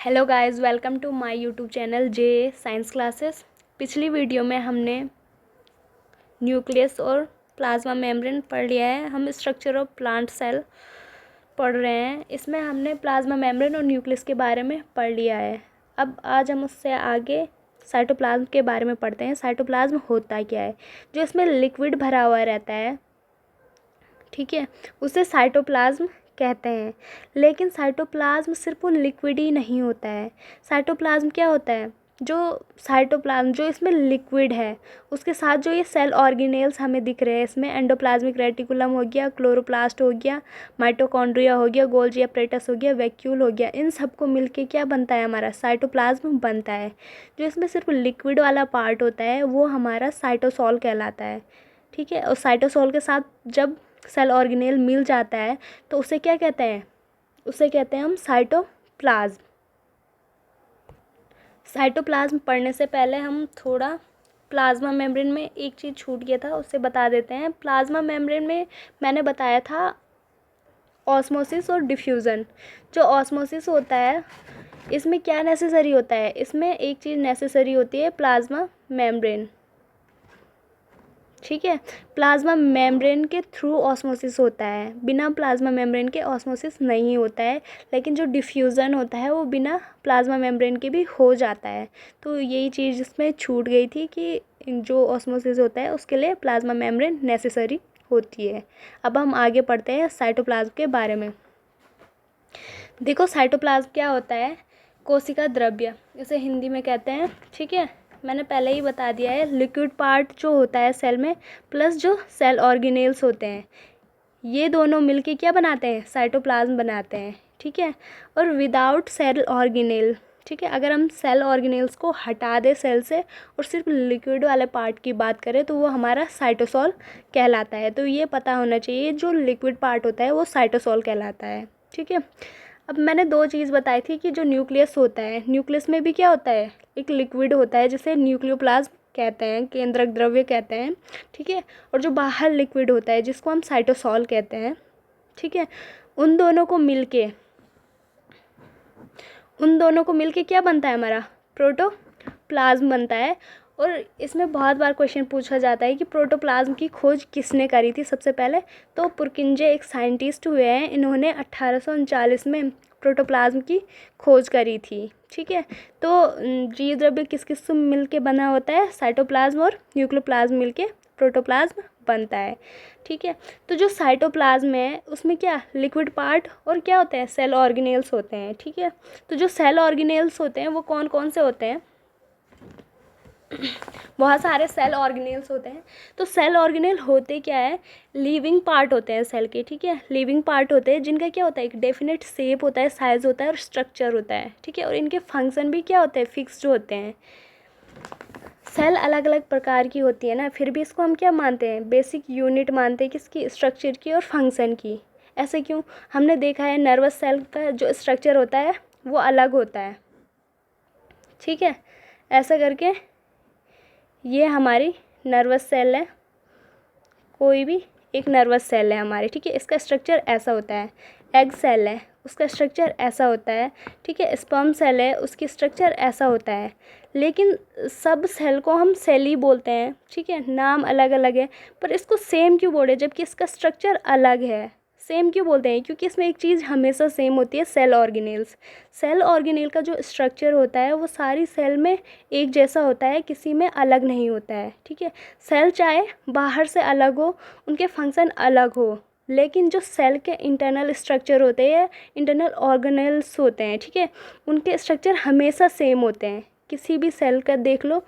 Hello guys, welcome to my YouTube channel J science classes. पिछली video में हमने nucleus और प्लाज्मा मेम्ब्रेन पढ़ लिया है। हम स्ट्रक्चर ऑफ प्लांट सेल पढ़ रहे हैं। इसमें हमने प्लाज्मा मेम्ब्रेन और न्यूक्लियस के बारे में पढ़ लिया है। अब आज हम उससे आगे साइटोप्लाज्म के बारे में पढ़ते हैं। साइटोप्लाज्म होता क्या है? जो इसमें लिक्विड भरा हुआ रहता है, ठीक है, उसे साइटोप्लाज्म कहते हैं। लेकिन साइटोप्लाज्म सिर्फ वो लिक्विड ही नहीं होता है। साइटोप्लाज्म क्या होता है? जो साइटोप्लाज्म जो इसमें लिक्विड है, उसके साथ जो ये सेल ऑर्गेनेल्स हमें दिख रहे हैं, इसमें एंडोप्लाज्मिक रेटिकुलम हो गया, क्लोरोप्लास्ट हो गया, माइटोकॉन्ड्रिया हो गया, गोल्जी एपरेटस हो गया, वैक्यूल हो गया, इन सबको मिलके क्या बनता है? हमारा साइटोप्लाज्म बनता है। जो इसमें सिर्फ लिक्विड वाला पार्ट होता है वो हमारा साइटोसॉल कहलाता है, ठीक है। और साइटोसॉल के साथ जब सेल ऑर्गेनेल मिल जाता है तो उसे क्या कहते हैं? उसे कहते हैं हम साइटोप्लाज्म। साइटोप्लाज्म पढ़ने से पहले हम थोड़ा प्लाज्मा मेम्ब्रेन में एक चीज़ छूट गया था, उससे बता देते हैं। प्लाज्मा मेम्ब्रेन में मैंने बताया था ऑस्मोसिस और डिफ्यूज़न। जो ऑस्मोसिस होता है, इसमें क्या नेसेसरी होता है? इसमें एक चीज़ नेसेसरी होती है, प्लाज्मा मेम्ब्रेन, ठीक है। प्लाज्मा मेम्ब्रेन के थ्रू ऑस्मोसिस होता है, बिना प्लाज्मा मेम्ब्रेन के ऑस्मोसिस नहीं होता है। लेकिन जो डिफ्यूज़न होता है वो बिना प्लाज्मा मेम्ब्रेन के भी हो जाता है। तो यही चीज़ इसमें छूट गई थी कि जो ऑस्मोसिस होता है उसके लिए प्लाज्मा मेम्ब्रेन नेसेसरी होती है। अब हम आगे पढ़ते हैं साइटोप्लाज्म के बारे में। देखो, साइटोप्लाज्म क्या होता है? कोशिका द्रव्य इसे हिंदी में कहते हैं, ठीक है। मैंने पहले ही बता दिया है, लिक्विड पार्ट जो होता है सेल में प्लस जो सेल ऑर्गेनेल्स होते हैं, ये दोनों मिलके क्या बनाते हैं? साइटोप्लाज्म बनाते हैं, ठीक है। और विदाउट सेल ऑर्गेनेल, ठीक है, अगर हम सेल ऑर्गेनेल्स को हटा दें सेल से और सिर्फ लिक्विड वाले पार्ट की बात करें तो वो हमारा साइटोसॉल कहलाता है। तो ये पता होना चाहिए, जो लिक्विड पार्ट होता है वो साइटोसॉल कहलाता है, ठीक है। अब मैंने दो चीज़ बताई थी कि जो न्यूक्लियस होता है, न्यूक्लियस में भी क्या होता है? एक लिक्विड होता है जिसे न्यूक्लियोप्लाज्म कहते हैं, केंद्रक द्रव्य कहते हैं, ठीक है। और जो बाहर लिक्विड होता है जिसको हम साइटोसॉल कहते हैं, ठीक है। उन दोनों को मिलके क्या बनता है? हमारा प्रोटोप्लाज्म बनता है। और इसमें बहुत बार क्वेश्चन पूछा जाता है कि प्रोटोप्लाज्म की खोज किसने करी थी सबसे पहले? तो पुरकिंजे एक साइंटिस्ट हुए हैं, इन्होंने 1839 में प्रोटोप्लाज्म की खोज करी थी, ठीक है। तो जीव द्रव्य किस किस से मिल के बना होता है? साइटोप्लाज्म और न्यूक्लियोप्लाज्म मिलके प्रोटोप्लाज्म बनता है, ठीक है। तो जो साइटोप्लाज्म है उसमें क्या लिक्विड पार्ट और क्या होते हैं? सेल ऑर्गेनेल्स होते हैं, ठीक है। तो जो सेल ऑर्गेनेल्स होते हैं वो कौन कौन से होते हैं? बहुत सारे सेल ऑर्गेनेल्स होते हैं। तो सेल ऑर्गेनेल होते क्या है? लिविंग पार्ट होते हैं सेल के, ठीक है। लिविंग पार्ट होते हैं जिनका क्या होता है? एक डेफिनेट शेप होता है, साइज होता है और स्ट्रक्चर होता है, ठीक है। और इनके फंक्शन भी क्या होते हैं? फिक्स्ड होते हैं। सेल अलग अलग प्रकार की होती है ना, फिर भी इसको हम क्या मानते हैं? बेसिक यूनिट मानते हैं, किसकी? स्ट्रक्चर की और फंक्शन की। ऐसे क्यों? हमने देखा है नर्वस सेल का जो स्ट्रक्चर होता है वो अलग होता है, ठीक है। ऐसा करके ये हमारी नर्वस सेल है, कोई भी एक नर्वस सेल है हमारी, ठीक है। इसका स्ट्रक्चर ऐसा होता है। एग सेल है, उसका स्ट्रक्चर ऐसा होता है, ठीक है। स्पर्म सेल है, उसकी स्ट्रक्चर ऐसा होता है। लेकिन सब सेल को हम सेल ही बोलते हैं, ठीक है। नाम अलग अलग है पर इसको सेम क्यों बोले जबकि इसका स्ट्रक्चर अलग है? सेम क्यों बोलते हैं? क्योंकि इसमें एक चीज़ हमेशा सेम होती है, सेल ऑर्गेनेल्स। सेल ऑर्गेनेल का जो स्ट्रक्चर होता है वो सारी सेल में एक जैसा होता है, किसी में अलग नहीं होता है, ठीक है। सेल चाहे बाहर से अलग हो, उनके फंक्शन अलग हो, लेकिन जो सेल के इंटरनल स्ट्रक्चर होते हैं, इंटरनल ऑर्गेनेल्स होते हैं, ठीक है, उनके स्ट्रक्चर हमेशा सेम होते हैं। किसी भी सेल का देख लो,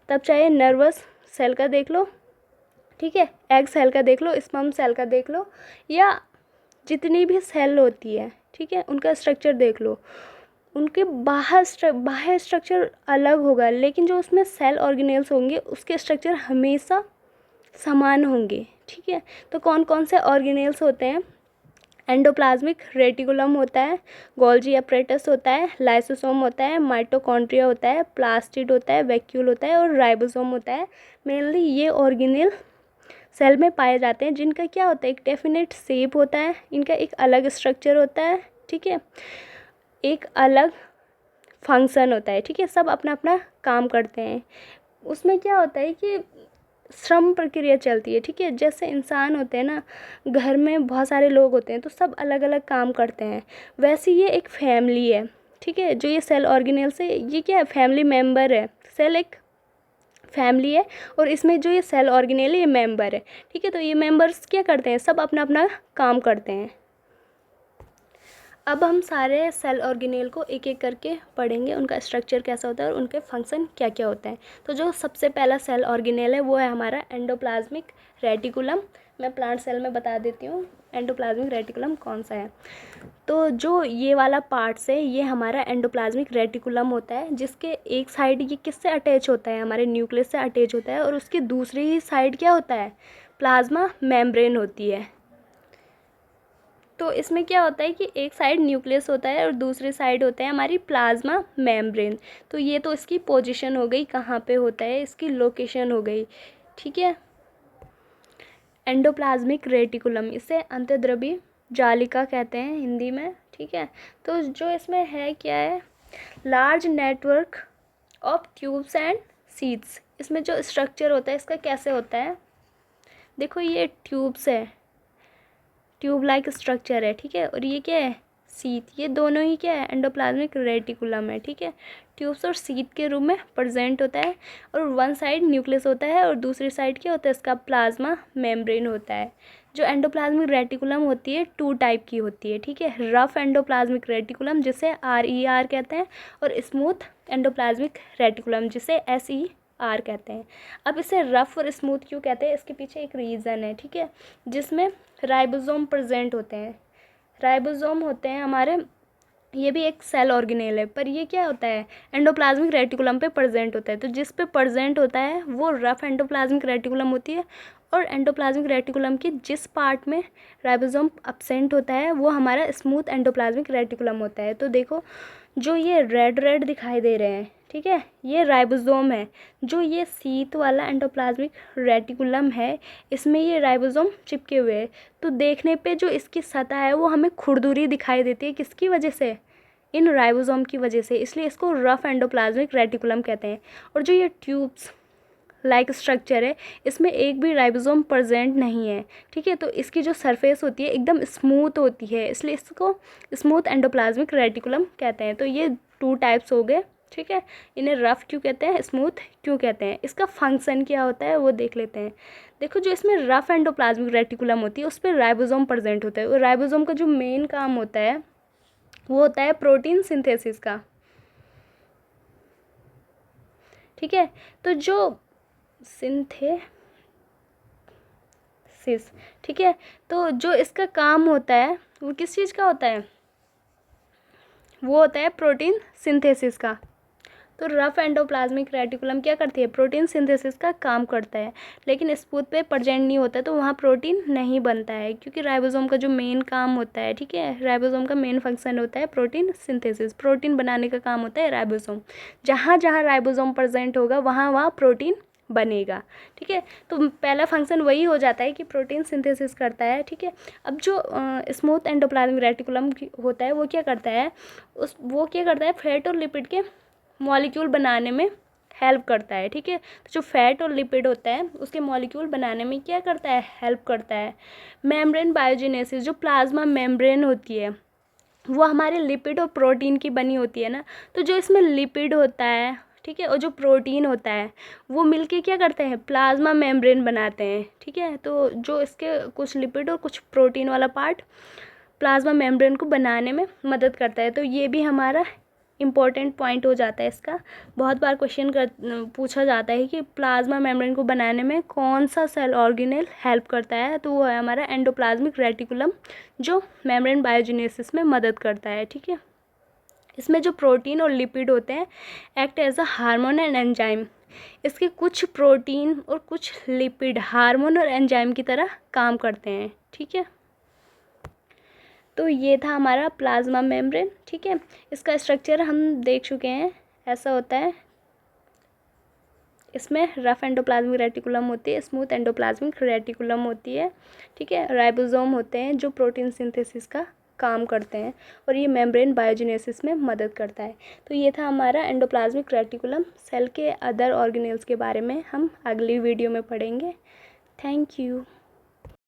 तब चाहे नर्वस सेल का देख लो, ठीक है, एग सेल का देख लो, स्पर्म सेल का देख लो, या जितनी भी सेल होती है, ठीक है, उनका स्ट्रक्चर देख लो, उनके बाहर स्ट्रक्चर अलग होगा, लेकिन जो उसमें सेल ऑर्गेनेल्स होंगे उसके स्ट्रक्चर हमेशा समान होंगे, ठीक है। तो कौन कौन से ऑर्गेनेल्स होते हैं? एंडोप्लाज्मिक रेटिकुलम होता है, गोल्जी एपरेटस होता है, लाइसोसोम होता है, माइटोकॉन्ड्रिया होता है, प्लास्टिड होता है, वैक्यूल होता है और राइबोसोम होता है। मेनली ये ऑर्गेनेल सेल में पाए जाते हैं, जिनका क्या होता है? एक डेफिनेट शेप होता है, इनका एक अलग स्ट्रक्चर होता है, ठीक है, एक अलग फंक्शन होता है, ठीक है। सब अपना अपना काम करते हैं। उसमें क्या होता है कि श्रम प्रक्रिया चलती है, ठीक है। जैसे इंसान होते हैं ना, घर में बहुत सारे लोग होते हैं तो सब अलग अलग काम करते हैं, वैसे ये एक फैमिली है, ठीक है। जो ये सेल ऑर्गेनेल से ये क्या है, फैमिली मेम्बर है। सेल एक फैमिली है और इसमें जो ये सेल ऑर्गेनेल है ये मेंबर है, ठीक है। तो ये मेंबर्स क्या करते हैं, सब अपना अपना काम करते हैं। अब हम सारे सेल ऑर्गेनेल को एक एक करके पढ़ेंगे, उनका स्ट्रक्चर कैसा होता है और उनके फंक्शन क्या क्या होते हैं। तो जो सबसे पहला सेल ऑर्गेनेल है वो है हमारा एंडोप्लाज्मिक रेटिकुलम। मैं प्लांट सेल में बता देती हूँ एंडोप्लाज्मिक रेटिकुलम कौन सा है। तो जो ये वाला पार्ट्स है ये हमारा एंडोप्लाज्मिक रेटिकुलम होता है, जिसके एक साइड ये किससे अटैच होता है, हमारे न्यूक्लियस से अटैच होता है, और उसकी दूसरी साइड क्या होता है, प्लाज्मा मेम्ब्रेन होती है। तो इसमें क्या होता है कि एक साइड न्यूक्लियस होता है और दूसरी साइड होता है हमारी प्लाज्मा मेम्ब्रेन। तो ये तो इसकी पोजीशन हो गई, कहाँ पे होता है, इसकी लोकेशन हो गई, ठीक है। एंडोप्लाज्मिक रेटिकुलम, इसे अंतर्द्रव्यी जालिका कहते हैं हिंदी में, ठीक है। तो जो इसमें है क्या है, large network of tubes and seats. इसमें जो स्ट्रक्चर होता है इसका कैसे होता है, देखो ये ट्यूब्स है, ट्यूब लाइक स्ट्रक्चर है, ठीक है। और ये क्या है, सीट, ये दोनों ही क्या है, एंडोप्लाज्मिक रेटिकुलम है, ठीक है। ट्यूब्स और सीट के रूप में प्रेजेंट होता है, और वन साइड न्यूक्लियस होता है और दूसरी साइड क्या होता है, इसका प्लाज्मा मेम्ब्रेन होता है। जो एंडोप्लाज्मिक रेटिकुलम होती है 2 टाइप की होती है, ठीक है। रफ एंडोप्लाज्मिक रेटिकुलम जिसे RER कहते हैं, और स्मूथ एंडोप्लाज्मिक रेटिकुलम जिसे SER कहते हैं। अब इसे रफ और स्मूथ क्यों कहते हैं, इसके पीछे एक रीज़न है, ठीक है, जिसमें राइबोसोम प्रेजेंट होते हैं। राइबोसोम होते हैं हमारे, ये भी एक सेल ऑर्गेनेल है, पर ये क्या होता है, एंडोप्लाज्मिक रेटिकुलम पे प्रेजेंट होता है। तो जिस पे प्रेजेंट होता है वो रफ एंडोप्लाज्मिक रेटिकुलम होती है, और एंडोप्लाज्मिक रेटिकुलम की जिस पार्ट में राइबोसोम अब्सेंट होता है वो हमारा स्मूथ एंडोप्लाज्मिक रेटिकुलम होता है। तो देखो जो ये रेड रेड दिखाई दे रहे हैं, ठीक है, ये राइबोसोम है। जो ये सीट वाला एंडोप्लाज्मिक रेटिकुलम है इसमें ये राइबोसोम चिपके हुए हैं। तो देखने पे जो इसकी सतह है वो हमें खुरदुरी दिखाई देती है, किसकी वजह से, इन राइबोसोम की वजह से, इसलिए इसको रफ एंडोप्लाज्मिक रेटिकुलम कहते हैं। और जो ये ट्यूब्स लाइक स्ट्रक्चर है इसमें एक भी राइबोसोम प्रेजेंट नहीं है, ठीक है। तो इसकी जो सरफेस होती है एकदम स्मूथ होती है, इसलिए इसको स्मूथ एंडोप्लाज्मिक रेटिकुलम कहते हैं। तो ये 2 टाइप्स हो गए, ठीक है। इन्हें रफ क्यों कहते हैं, स्मूथ क्यों कहते हैं, इसका फंक्शन क्या होता है वो देख लेते हैं। देखो जो इसमें रफ एंडोप्लाज्मिक रेटिकुलम होती है उस पर राइबोसोम प्रेजेंट होता है, और राइबोसोम का जो मेन काम होता है वो होता है प्रोटीन सिंथेसिस का, ठीक है। तो जो सिंथेसिस, ठीक है, तो जो इसका काम होता है वो किस चीज़ का होता है, वो होता है प्रोटीन सिंथेसिस का। तो रफ एंडोप्लाज्मिक रेटिकुलम क्या करती है, प्रोटीन सिंथेसिस का काम करता है, लेकिन स्पूत पे प्रेजेंट नहीं होता है तो वहाँ प्रोटीन नहीं बनता है, क्योंकि राइबोसोम का जो मेन काम होता है, ठीक है, राइबोसोम का मेन फंक्शन होता है प्रोटीन सिंथेसिस, प्रोटीन बनाने का काम होता है राइबोसोम। जहाँ जहाँ राइबोसोम प्रेजेंट होगा वहाँ वहाँ प्रोटीन बनेगा, ठीक है। तो पहला फंक्शन वही हो जाता है कि प्रोटीन सिंथेसिस करता है, ठीक है। अब जो स्मूथ एंडोप्लाज्मिक रेटिकुलम होता है वो क्या करता है, फैट और लिपिड के मॉलिक्यूल बनाने में हेल्प करता है, ठीक है। तो जो फैट और लिपिड होता है उसके मॉलिक्यूल बनाने में क्या करता है, हेल्प करता है। मेम्ब्रेन बायोजेनेसिस, जो प्लाज्मा मेम्ब्रेन होती है वो हमारे लिपिड और प्रोटीन की बनी होती है ना। तो जो इसमें लिपिड होता है, ठीक है, और जो प्रोटीन होता है वो मिलके क्या करते हैं, प्लाज्मा मेम्ब्रेन बनाते हैं, ठीक है। तो जो इसके कुछ लिपिड और कुछ प्रोटीन वाला पार्ट प्लाज्मा मेम्ब्रेन को बनाने में मदद करता है। तो ये भी हमारा इम्पॉर्टेंट पॉइंट हो जाता है इसका। बहुत बार क्वेश्चन पूछा जाता है कि प्लाज्मा मेम्ब्रेन को बनाने में कौन सा सेल ऑर्गेनेल हेल्प करता है, तो वो है हमारा एंडोप्लाज्मिक रेटिकुलम, जो मेम्ब्रेन बायोजेनेसिस में मदद करता है, ठीक है। इसमें जो प्रोटीन और लिपिड होते हैं act as a hormone and enzyme. इसके कुछ प्रोटीन और कुछ लिपिड हार्मोन और एंजाइम की तरह काम करते हैं, ठीक है। तो ये था हमारा प्लाज्मा मेम्ब्रेन, ठीक है। इसका स्ट्रक्चर हम देख चुके हैं, ऐसा होता है। इसमें रफ एंडोप्लाज्मिक रेटिकुलम होती है, स्मूथ एंडोप्लाज्मिक रेटिकुलम होती है, ठीक है। राइबोसोम होते हैं जो प्रोटीन सिंथेसिस का काम करते हैं और ये मेम्ब्रेन बायोजेनेसिस में मदद करता है। तो ये था हमारा एंडोप्लाज्मिक रेटिकुलम। सेल के अदर ऑर्गेनेल्स के बारे में हम अगली वीडियो में पढ़ेंगे। Thank you.